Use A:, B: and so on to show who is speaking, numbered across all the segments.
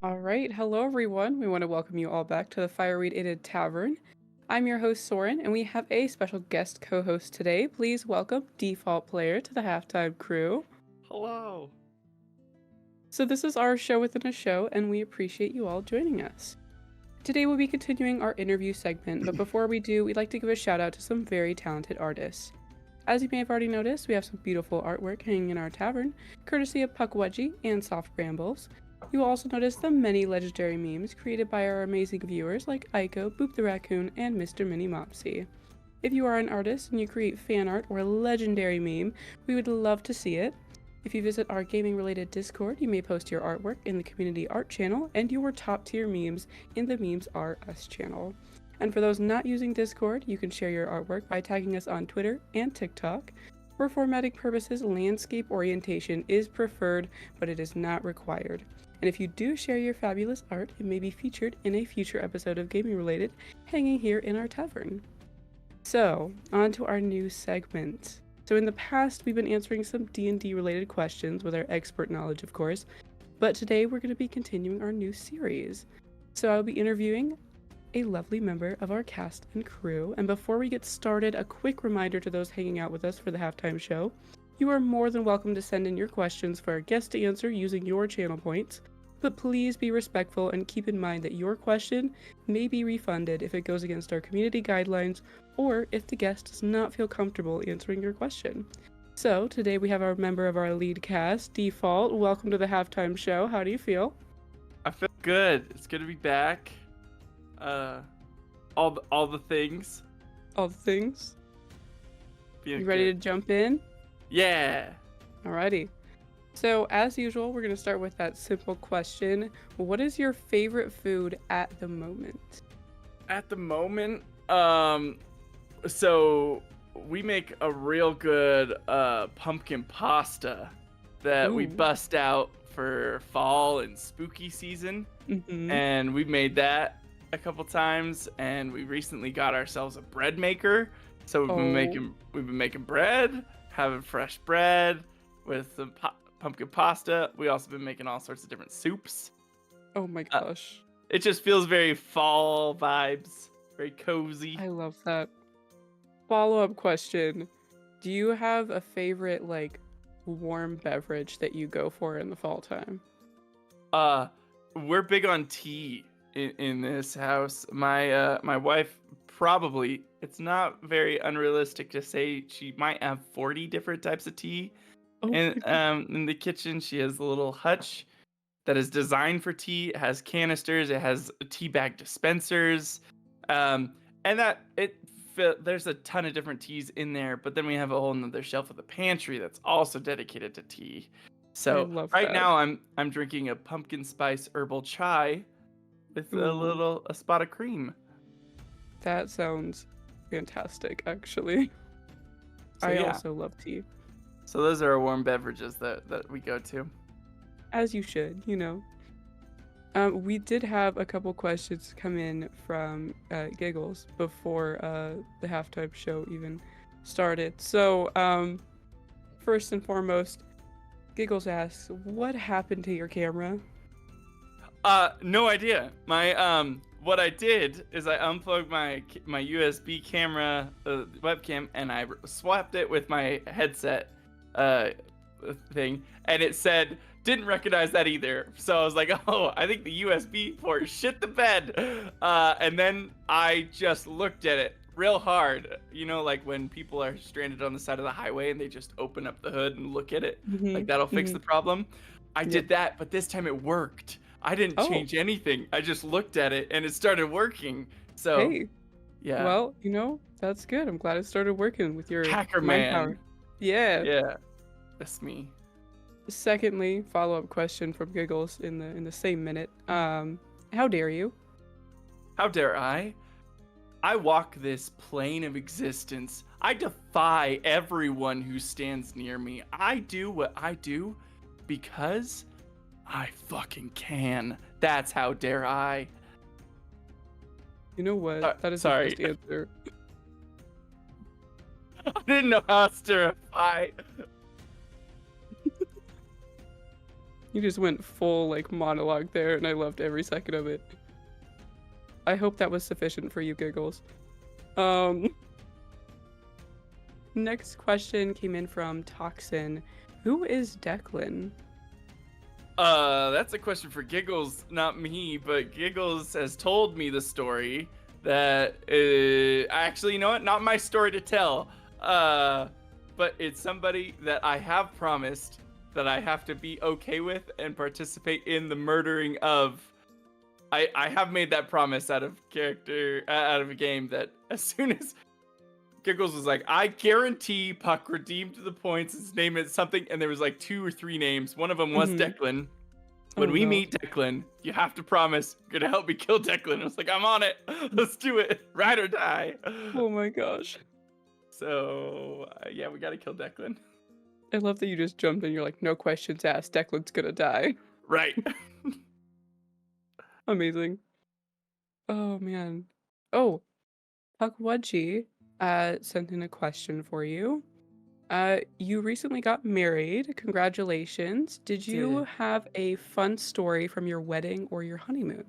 A: All right, hello everyone. We want to welcome you all back to the Fireweed Tavern. I'm your host Soren, and we have a special guest co-host today. Please welcome DefaultPlayer to the halftime crew.
B: Hello.
A: So this is our show within a show, and we appreciate you all joining us. Today we'll be continuing our interview segment, but before we do, we'd like to give a shout out to some very talented artists. As you may have already noticed, we have some beautiful artwork hanging in our tavern, courtesy of Puckwudgie and Soft Brambles. You will also notice the many legendary memes created by our amazing viewers like Aiko, Boop the Raccoon, and Mr. Mini Mopsy. If you are an artist and you create fan art or a legendary meme, we would love to see it. If you visit our gaming-related Discord, you may post your artwork in the community art channel and your top-tier memes in the Memes Are Us channel. And for those not using Discord, you can share your artwork by tagging us on Twitter and TikTok. For formatting purposes, landscape orientation is preferred, but it is not required. And if you do share your fabulous art, it may be featured in a future episode of Gaming Related, hanging here in our tavern. So, on to our new segment. So in the past, we've been answering some D&D related questions with our expert knowledge, of course, but today we're going to be continuing our new series. So I'll be interviewing a lovely member of our cast and crew, and before we get started, a quick reminder to those hanging out with us for the halftime show. You are more than welcome to send in your questions for our guest to answer using your channel points, but please be respectful and keep in mind that your question may be refunded if it goes against our community guidelines or if the guest does not feel comfortable answering your question. So today we have our member of our lead cast, Default. Welcome to the halftime show. How do you feel?
B: I feel good. It's good to be back. All the things.
A: All the things.
B: Feeling
A: You ready
B: good.
A: to jump in?
B: Yeah.
A: Alrighty. So as usual, we're going to start with that simple question. What is your favorite food at the moment?
B: At the moment, so we make a real good pumpkin pasta that we
A: Ooh.
B: bust out for fall and spooky season.
A: Mm-hmm.
B: And we made that a couple times, and we recently got ourselves a bread maker. So we've been making bread, having fresh bread with some pumpkin pasta. We also been making all sorts of different soups.
A: Oh my gosh.
B: It just feels very fall vibes, very cozy.
A: I love that. Follow-up question. Do you have a favorite warm beverage that you go for in the fall time?
B: We're big on tea in this house. My wife probably, it's not very unrealistic to say she might have 40 different types of tea.
A: Oh,
B: And in the kitchen, she has a little hutch that is designed for tea. It has canisters. It has tea bag dispensers, and there's a ton of different teas in there. But then we have a whole nother shelf of the pantry that's also dedicated to tea.
A: I
B: So
A: love
B: right
A: that.
B: now I'm drinking a pumpkin spice herbal chai with
A: Ooh.
B: a spot of cream.
A: That sounds fantastic, actually.
B: So
A: I
B: yeah.
A: also love tea.
B: So those are our warm beverages that we go to.
A: As you should, you know. We did have a couple questions come in from Giggles before the halftime show even started. So, first and foremost, Giggles asks, what happened to your camera?
B: No idea. My what I did is I unplugged my USB camera webcam and I swapped it with my headset thing, and it said didn't recognize that either. So I was like, oh, I think the USB port shit the bed. And then I just looked at it real hard. You know, like when people are stranded on the side of the highway and they just open up the hood and look at it, like that'll fix the problem. I
A: Yep.
B: did that, but this time it worked. I didn't
A: Oh,
B: change anything. I just looked at it and it started working. So,
A: hey.
B: yeah.
A: Well, you know, that's good. I'm glad it started working with your
B: Hacker
A: mind
B: man.
A: power. Yeah.
B: Yeah. That's me.
A: Secondly, follow-up question from Giggles in the same minute. How dare you?
B: How dare I? I walk this plane of existence. I defy everyone who stands near me. I do what I do because I fucking can. That's how dare I.
A: You know what? That is the
B: Sorry.
A: best answer.
B: I didn't know how else to reply.
A: You just went full like monologue there, and I loved every second of it. I hope that was sufficient for you, Giggles. Um, Next question came in from Toxin. Who is Declan?
B: That's a question for Giggles, not me, but Giggles has told me the story that actually, you know what? Not my story to tell. But it's somebody that I have promised that I have to be okay with and participate in the murdering of. I have made that promise out of character, out of a game, that as soon as Giggles was like, I guarantee Puck redeemed the points, his name is something, and there was like 2 or 3 names. One of them was Declan. When
A: Oh,
B: we
A: no.
B: meet Declan, you have to promise you're gonna help me kill Declan. I was like, I'm on it. Let's do it. Ride or die.
A: Oh my gosh.
B: So yeah, we gotta kill Declan.
A: I love that you just jumped in. You're like, no questions asked. Declan's gonna die.
B: Right.
A: Amazing. Oh man. Oh, Puckwudgie sent in a question for you. You recently got married. Congratulations. Did you have a fun story from your wedding or your honeymoon?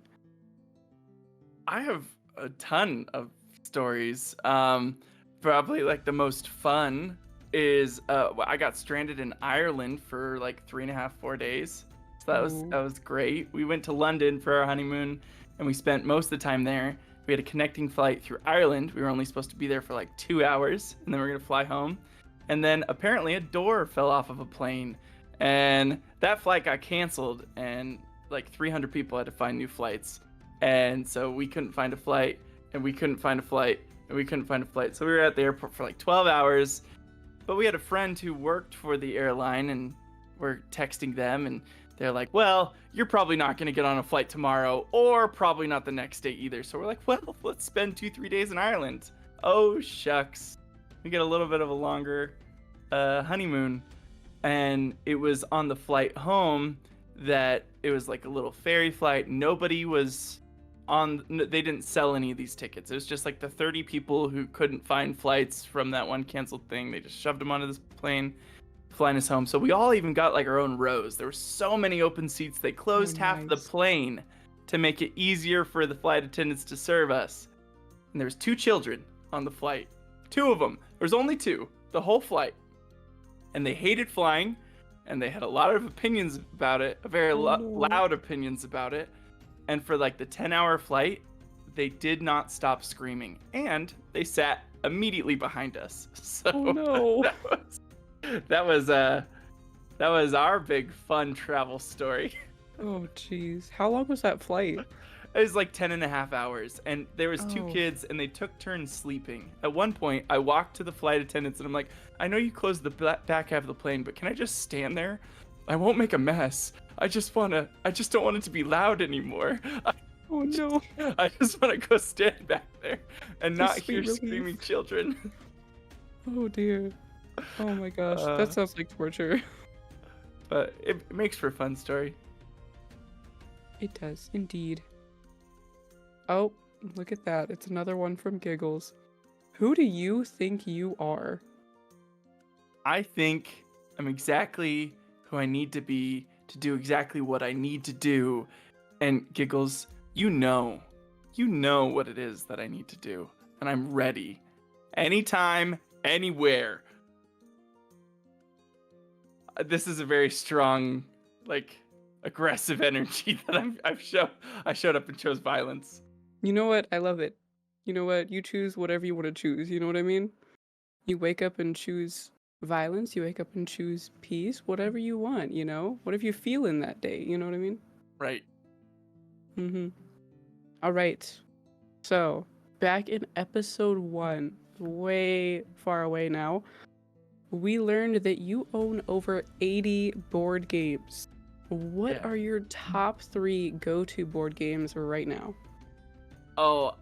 B: I have a ton of stories. Probably like the most fun is I got stranded in Ireland for like 3.5, 4 days. So that was great. We went to London for our honeymoon, and we spent most of the time there. We had a connecting flight through Ireland. We were only supposed to be there for like 2 hours, and then we were gonna fly home. And then apparently a door fell off of a plane, and that flight got canceled, and like 300 people had to find new flights. And so we couldn't find a flight, and we couldn't find a flight, and we couldn't find a flight. So we were at the airport for like 12 hours. But we had a friend who worked for the airline, and we're texting them, and they're like, well, you're probably not going to get on a flight tomorrow, or probably not the next day either. So we're like, well, let's spend 2-3 days in Ireland. Oh, shucks. We get a little bit of a longer honeymoon. And it was on the flight home that it was like a little ferry flight. Nobody was on, they didn't sell any of these tickets. It was just like the 30 people who couldn't find flights from that one canceled thing. They just shoved them onto this plane, flying us home. So we all even got like our own rows. There were so many open seats. They closed half the plane to make it easier for the flight attendants to serve us. And there was 2 children on the flight. 2 of them. There was only 2 the whole flight. And they hated flying, and they had a lot of opinions about it, very loud opinions about it. And for like the 10-hour flight, they did not stop screaming, and they sat immediately behind us. So that was our big fun travel story.
A: Oh jeez. How long was that flight?
B: It was like 10.5 hours, and there was 2 kids, and they took turns sleeping. At one point, I walked to the flight attendants, and I'm like, I know you closed the back half of the plane, but can I just stand there? I won't make a mess. I just don't want it to be loud anymore.
A: Oh no.
B: I just want to go stand back there and not hear screaming children.
A: Oh dear. Oh my gosh. That sounds like torture.
B: But it makes for a fun story.
A: It does, indeed. Oh, look at that. It's another one from Giggles. Who do you think you are?
B: I think I'm exactly who I need to be to do exactly what I need to do. And Giggles, you know what it is that I need to do. And I'm ready. Anytime, anywhere. This is a very strong, like, aggressive energy that I showed up and chose violence.
A: You know what? I love it. You know what? You choose whatever you want to choose. You know what I mean? You wake up and choose violence. You wake up and choose peace. Whatever you want, you know? Whatever you feel in that day. You know what I mean?
B: Right.
A: Mm-hmm. All right. So, back in episode 1, way far away now, we learned that you own over 80 board games. What are your top 3 go-to board games right now?
B: Oh,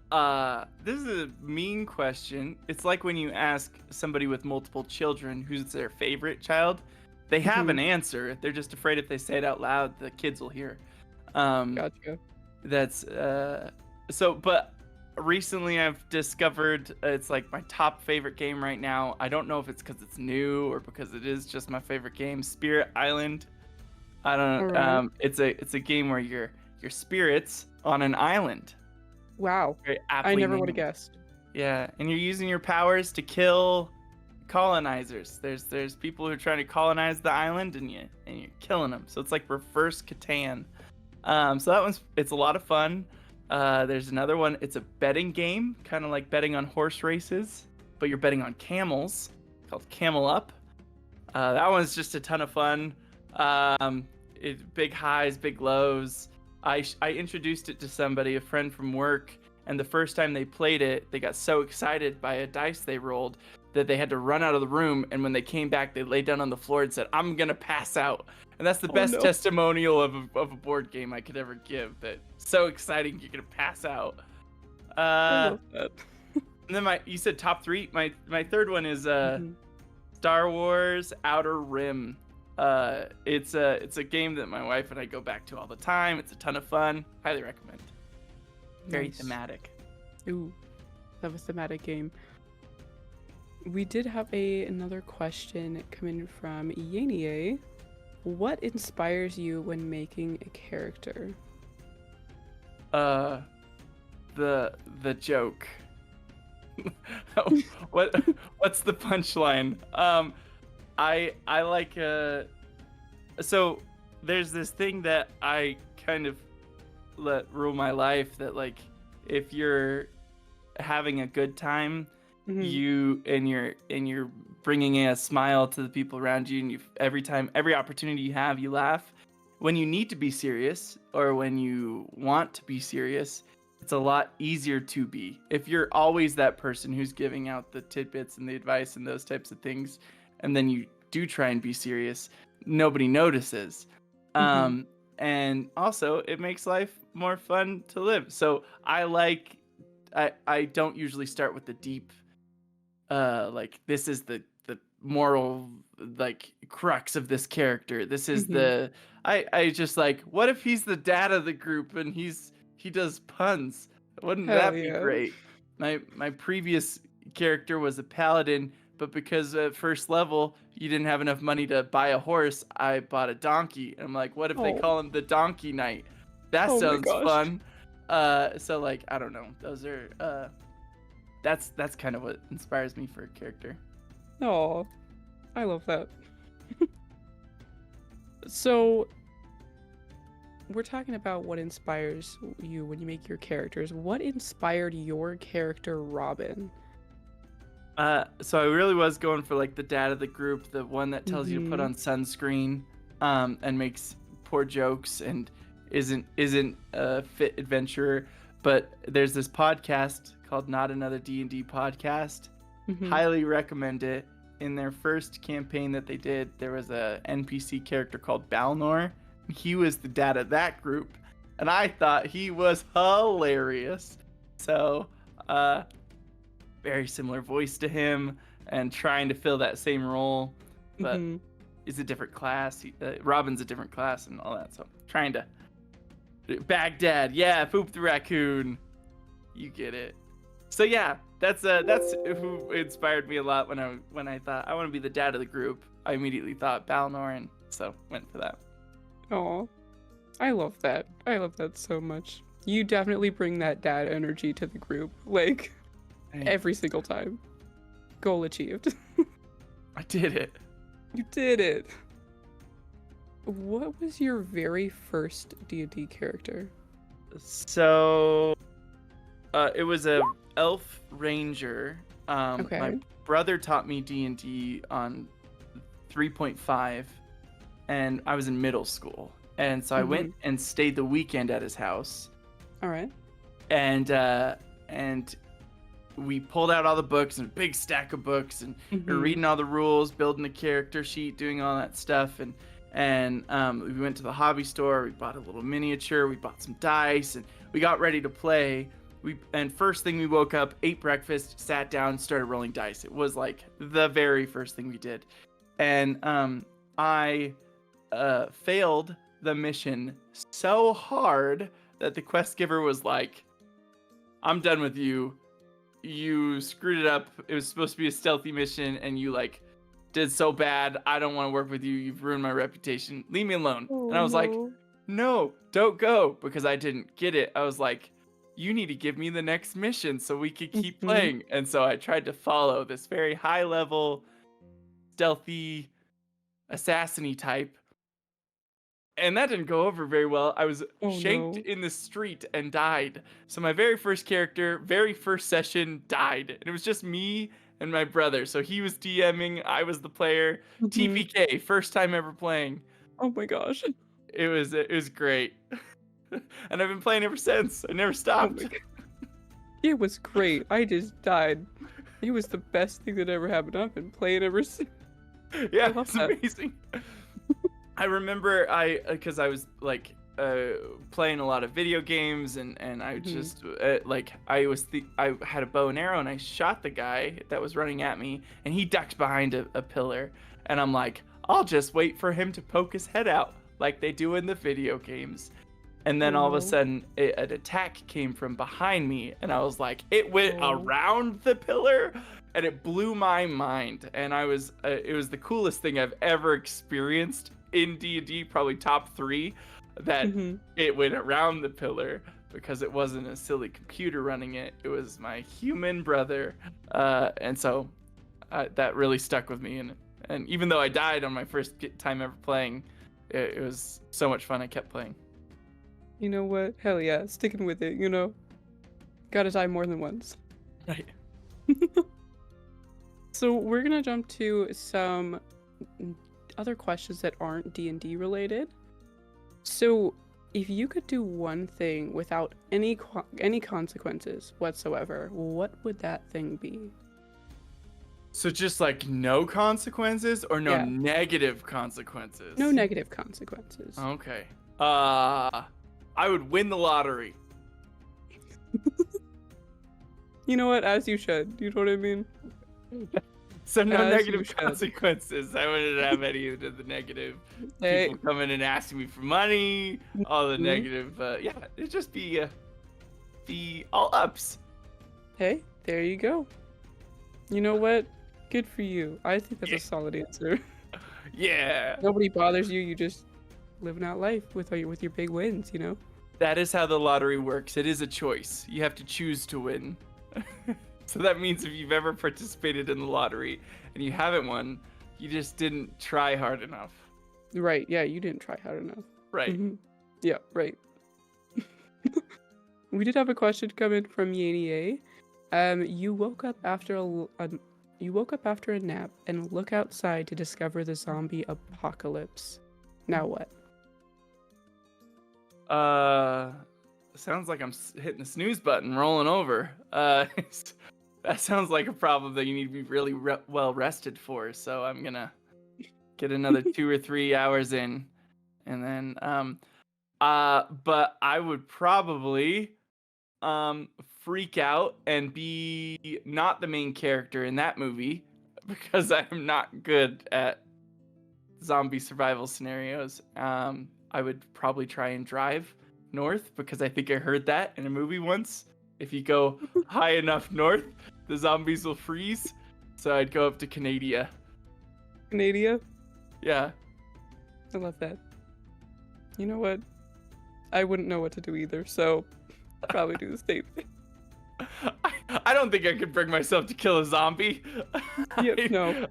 B: this is a mean question. It's like when you ask somebody with multiple children who's their favorite child. They have an answer. They're just afraid if they say it out loud, the kids will hear.
A: Gotcha.
B: That's but recently I've discovered it's like my top favorite game right now. I don't know if it's because it's new or because it is just my favorite game. Spirit Island. I
A: All
B: don't.
A: right.
B: It's a game where you're spirits on an island.
A: Wow.
B: Very
A: I
B: aptly
A: never would have
B: named.
A: guessed.
B: Yeah, and you're using your powers to kill colonizers. There's people who are trying to colonize the island, and you're killing them. So it's like reverse Catan. So that it's a lot of fun. There's another one. It's a betting game, kind of like betting on horse races, but you're betting on camels, called Camel Up. That one's just a ton of fun. Big highs, big lows. I introduced it to somebody, a friend from work, and the first time they played it, they got so excited by a dice they rolled that they had to run out of the room. And when they came back, they laid down on the floor and said, "I'm gonna pass out." And that's the
A: Oh
B: best
A: no.
B: testimonial of a board game I could ever give. That so exciting you're gonna pass out.
A: I
B: Uh,
A: love that.
B: and then you said top three. My third one is
A: Mhm.
B: Star Wars Outer Rim. It's a game that my wife and I go back to all the time. It's a ton of fun. Highly recommend. Very
A: Nice.
B: thematic.
A: Ooh, that was a thematic game. We did have another question coming from Yanie. What inspires you when making a character?
B: Uh, the joke. what what's the punchline? I like so there's this thing that I kind of let rule my life, that like if you're having a good time,
A: Mhm.
B: you're bringing a smile to the people around you, and every opportunity you have, you laugh. When you need to be serious, or when you want to be serious, it's a lot easier to be. If you're always that person who's giving out the tidbits and the advice and those types of things, and then you do try and be serious, nobody notices.
A: Mhm.
B: And also it makes life more fun to live. So I don't usually start with the deep, like this is the moral, like, crux of this character. This is
A: Mhm.
B: the I just like, what if he's the dad of the group and he does puns? Wouldn't
A: Hell
B: that be
A: yeah.
B: great? My previous character was a paladin, but because at first level you didn't have enough money to buy a horse, I bought a donkey. And I'm like, what if they
A: Oh.
B: call him the Donkey Knight? That
A: Oh my
B: sounds
A: gosh.
B: fun. So like, I don't know. Those are that's kind of what inspires me for a character.
A: Oh, I love that. So, we're talking about what inspires you when you make your characters. What inspired your character, Robin?
B: So I really was going for like the dad of the group, the one that tells you to put
A: Mhm.
B: on sunscreen, and makes poor jokes and isn't a fit adventurer. But there's this podcast called Not Another D&D Podcast.
A: Mhm.
B: Highly recommend it. In their first campaign that they did, there was a NPC character called Balnor. He was the dad of that group, and I thought he was hilarious. So, very similar voice to him, and trying to fill that same role, but
A: Mhm.
B: is a different class. Robin's a different class and all that. So trying to Baghdad, yeah, poop the raccoon. You get it. So yeah, that's who inspired me a lot when I thought I want to be the dad of the group. I immediately thought Balnor, and so went for that.
A: Oh, I love that. I love that so much. You definitely bring that dad energy to the group, like
B: Hey,
A: every single time. Goal achieved.
B: I did it.
A: You did it. What was your very first D&D character?
B: So it was a elf ranger. My
A: Okay.
B: brother taught me D&D on 3.5, and I was in middle school. And so I went
A: Mhm.
B: and stayed the weekend at his house,
A: All right.
B: and we pulled out all the books, and a big stack of books, and we were
A: Mhm.
B: reading all the rules, building a character sheet, doing all that stuff, and we went to the hobby store. We bought a little miniature. We bought some dice, and we got ready to play. And first thing we woke up, ate breakfast, sat down, started rolling dice. It was like the very first thing we did, and I failed the mission so hard that the quest giver was like, "I'm done with you. You screwed it up. It was supposed to be a stealthy mission, and you like did so bad. I don't want to work with you. You've ruined my reputation. Leave me alone."
A: Oh,
B: And I was like,
A: no.
B: "No, don't go," because I didn't get it. I was like, "You need to give me the next mission so we could keep
A: Mhm.
B: playing." And so I tried to follow this very high level, stealthy, assassin-y type, and that didn't go over very well. I was
A: Oh,
B: shanked
A: no.
B: in the street and died. So my very first character, very first session died. And it was just me and my brother. So he was DMing, I was the player.
A: Mhm.
B: TPK, first time ever playing.
A: Oh my gosh.
B: It was great. And I've been playing ever since. I never
A: Oh my
B: stopped.
A: god. It was great. I just died. It was the best thing that ever happened. I've been playing ever since. I
B: Yeah,
A: love
B: it's
A: that.
B: amazing. I remember because I was like playing a lot of video games and I
A: Mhm.
B: just like I had a bow and arrow and I shot the guy that was running at me and he ducked behind a pillar and I'm like, I'll just wait for him to poke his head out like they do in the video games. And then
A: Oh,
B: all of a
A: no.
B: sudden an attack came from behind me and I was like, it went
A: Oh.
B: around the pillar and it blew my mind and I was it was the coolest thing I've ever experienced in D&D, probably top 3, that
A: Mhm.
B: it went around the pillar because it wasn't a silly computer running it. It was my human brother. And so that really stuck with me and even though I died on my first time ever playing, it was so much fun I kept playing.
A: You know what? Hell yeah. Sticking with it, you know? Gotta die more than once.
B: Right.
A: So we're gonna jump to some other questions that aren't D&D related. So if you could do one thing without any consequences whatsoever, what would that thing be?
B: So just like no consequences or no
A: Yeah,
B: negative
A: no
B: consequences?
A: negative consequences.
B: Okay. Uh I would win the lottery.
A: You know what? As you should. You know what I mean?
B: So no
A: As you
B: negative
A: should.
B: consequences. I wouldn't have any of the negative
A: Hey.
B: people coming and asking me for money, all the
A: Mhm.
B: negative yeah, it'd just be all ups.
A: Hey, there you go. You know what? Good for you. I think that's
B: Yeah.
A: a solid answer.
B: Yeah.
A: Nobody bothers you. You just living out life with your big wins, you know?
B: That is how the lottery works. It is a choice. You have to choose to win. So that means if you've ever participated in the lottery and you haven't won, you just didn't try hard enough.
A: Right. Yeah, you didn't try hard enough.
B: Right.
A: Yeah, right. We did have a question come in from Yanie A. You woke up after you woke up after a nap and look outside to discover the zombie apocalypse. Now what?
B: Sounds like I'm hitting the snooze button, rolling over. That sounds like a problem that you need to be really well rested for. So I'm gonna get another 2 or 3 hours in, and then but I would probably freak out and be not the main character in that movie because I'm not good at zombie survival scenarios. I would probably try and drive north because I think I heard that in a movie once. If you go high enough north, the zombies will freeze. So I'd go up to Canada.
A: Canada?
B: Yeah.
A: I love that. You know what? I wouldn't know what to do either, so probably do the same thing.
B: I don't think I could bring myself to kill a zombie.
A: Yep, no.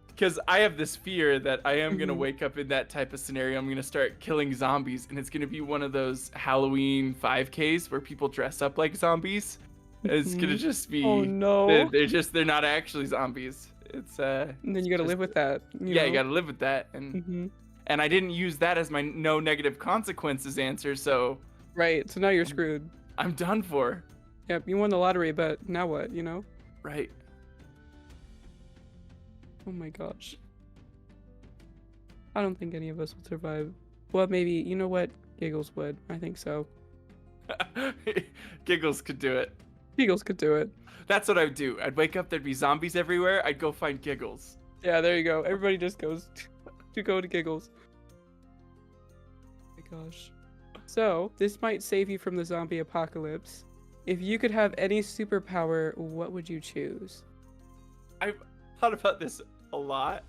B: Because I have this fear that I am going to
A: Mhm.
B: wake up in that type of scenario. I'm going to start killing zombies, and it's going to be one of those Halloween 5Ks where people dress up like zombies. It's going to
A: Mhm.
B: just be,
A: Oh no.
B: they're not actually zombies. It's,
A: And then you gotta
B: just,
A: live with that, you
B: yeah,
A: know?
B: you got to live with that.
A: Mhm.
B: And I didn't use that as my no negative consequences answer, so
A: Right, so now you're screwed.
B: I'm done for.
A: Yep, you won the lottery, but now what, you know?
B: Right.
A: Oh my gosh. I don't think any of us would survive. Well, maybe, you know what? Giggles would. I think so.
B: Giggles could do it.
A: Giggles could do it.
B: That's what I would do. I'd wake up, there'd be zombies everywhere. I'd go find Giggles.
A: Yeah, there you go. Everybody just goes to go to Giggles. Oh my gosh. So, this might save you from the zombie apocalypse. If you could have any superpower, what would you choose?
B: I've thought about this a lot.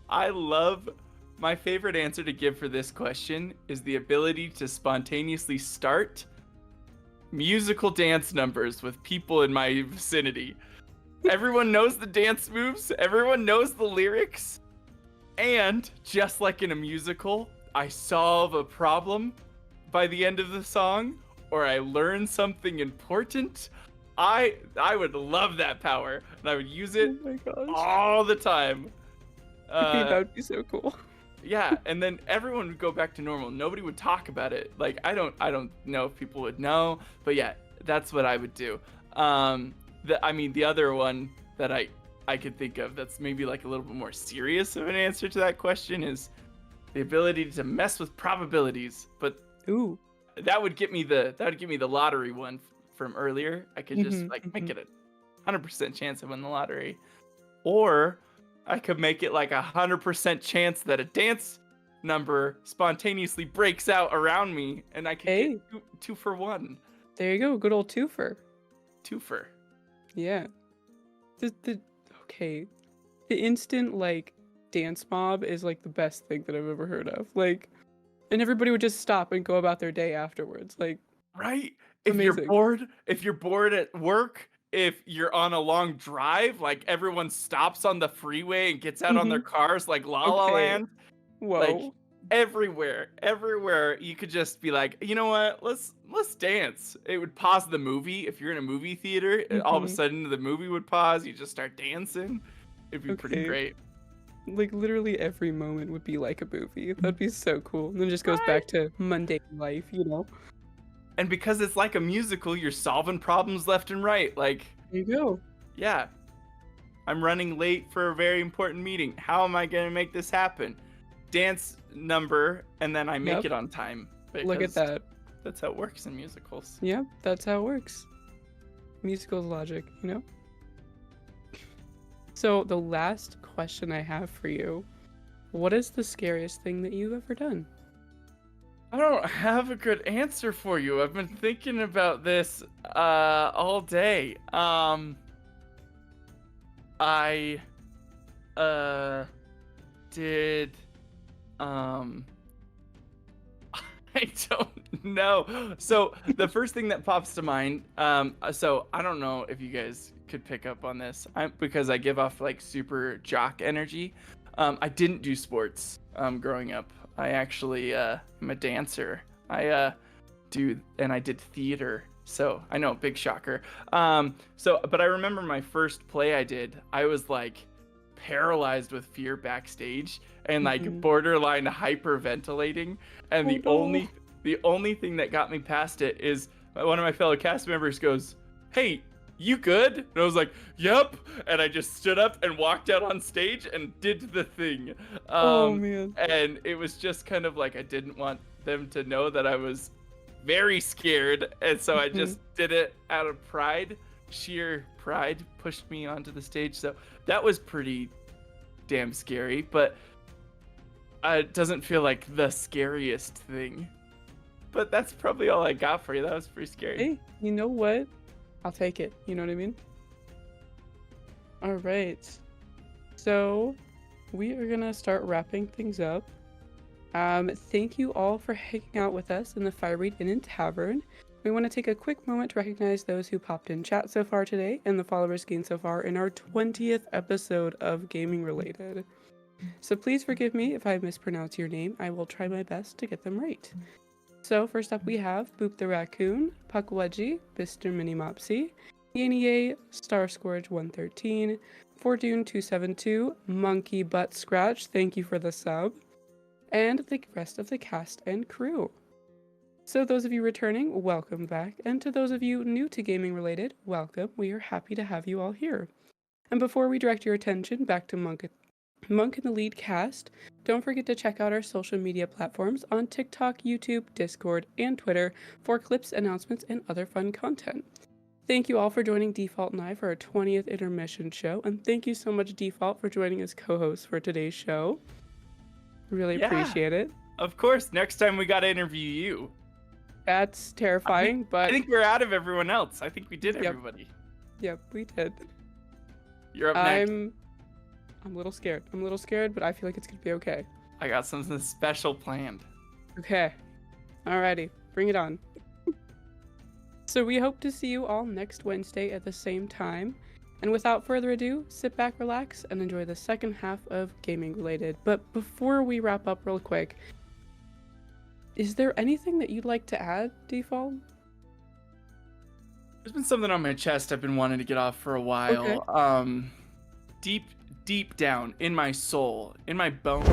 B: I love my favorite answer to give for this question is the ability to spontaneously start musical dance numbers with people in my vicinity. Everyone knows the dance moves, everyone knows the lyrics, and just like in a musical, I solve a problem by the end of the song, or I learn something important. I would love that power, and I would use it
A: Oh my gosh.
B: all the time.
A: That would be so cool.
B: Yeah, and then everyone would go back to normal. Nobody would talk about it. Like I don't know if people would know, but yeah, that's what I would do. The other one that I could think of that's maybe like a little bit more serious of an answer to that question is the ability to mess with probabilities. But
A: Ooh.
B: that would get me the lottery one from earlier. I could just make it a 100% chance I win the lottery, or I could make it like 100% chance that a dance number spontaneously breaks out around me, and I could get two for one.
A: There you go, good old twofer.
B: Twofer.
A: Yeah. Okay. The instant like dance mob is like the best thing that I've ever heard of. Like, and everybody would just stop and go about their day afterwards. Like,
B: right?
A: amazing.
B: If you're bored at work, if you're on a long drive, like everyone stops on the freeway and gets out on their cars like La La Land.
A: Whoa.
B: Like everywhere you could just be like, you know what, let's dance. It would pause the movie. If you're in a movie theater, all of a sudden the movie would pause, you just start dancing. It'd be pretty great.
A: Like literally every moment would be like a movie. That'd be so cool. And then it just goes back to mundane life, you know?
B: And because it's like a musical, you're solving problems left and right. Like,
A: there you go.
B: Yeah. I'm running late for a very important meeting. How am I going to make this happen? Dance number, and then I make it on time.
A: Look at that.
B: That's how it works in musicals.
A: Yep, that's how it works. Musicals logic, you know? So the last question I have for you, what is the scariest thing that you've ever done?
B: I don't have a good answer for you. I've been thinking about this all day. I did I don't know. So the first thing that pops to mind, so I don't know if you guys could pick up on this, because I give off like super jock energy. I didn't do sports growing up. I actually am a dancer. I did theater. So I know, big shocker. But I remember my first play I did, I was like paralyzed with fear backstage and like borderline hyperventilating. And the only thing that got me past it is one of my fellow cast members goes, "Hey, you good?" And I was like, "Yep." And I just stood up and walked out on stage and did the thing.
A: Oh man.
B: And it was just kind of like, I didn't want them to know that I was very scared. And so I just did it out of pride. Sheer pride pushed me onto the stage. So that was pretty damn scary, but it doesn't feel like the scariest thing. But that's probably all I got for you. That was pretty scary.
A: Hey, you know what? I'll take it. You know what I mean? All right. So we are going to start wrapping things up. Thank you all for hanging out with us in the Fireweed Inn and Tavern. We want to take a quick moment to recognize those who popped in chat so far today and the followers gained so far in our 20th episode of Gaming Related. So please forgive me if I mispronounce your name. I will try my best to get them right. So first up we have Boop the Raccoon, Puckwudgie, Mr. Mini Mopsy, Yanier, Star Scourge 113, Fortune 272, Monkey Butt Scratch, thank you for the sub, and the rest of the cast and crew. So those of you returning, welcome back, and to those of you new to Gaming Related, welcome. We are happy to have you all here. And before we direct your attention back to Monk and the lead cast, don't forget to check out our social media platforms on TikTok, YouTube, Discord, and Twitter for clips, announcements, and other fun content. Thank you all for joining Default and I for our 20th intermission show, and thank you so much, Default, for joining as co-host for today's show. Really appreciate it.
B: Of course, next time we gotta interview you.
A: That's terrifying, but
B: I think we're out of everyone else. I think we did everybody.
A: Yep, we did.
B: You're up next.
A: I'm a little scared. I'm a little scared, but I feel like it's gonna be okay.
B: I got something special planned.
A: Okay. Alrighty. Bring it on. So we hope to see you all next Wednesday at the same time. And without further ado, sit back, relax, and enjoy the second half of Gaming Related. But before we wrap up real quick, is there anything that you'd like to add, Default?
B: There's been something on my chest I've been wanting to get off for a while.
A: Okay.
B: Deep down in my soul, in my bones,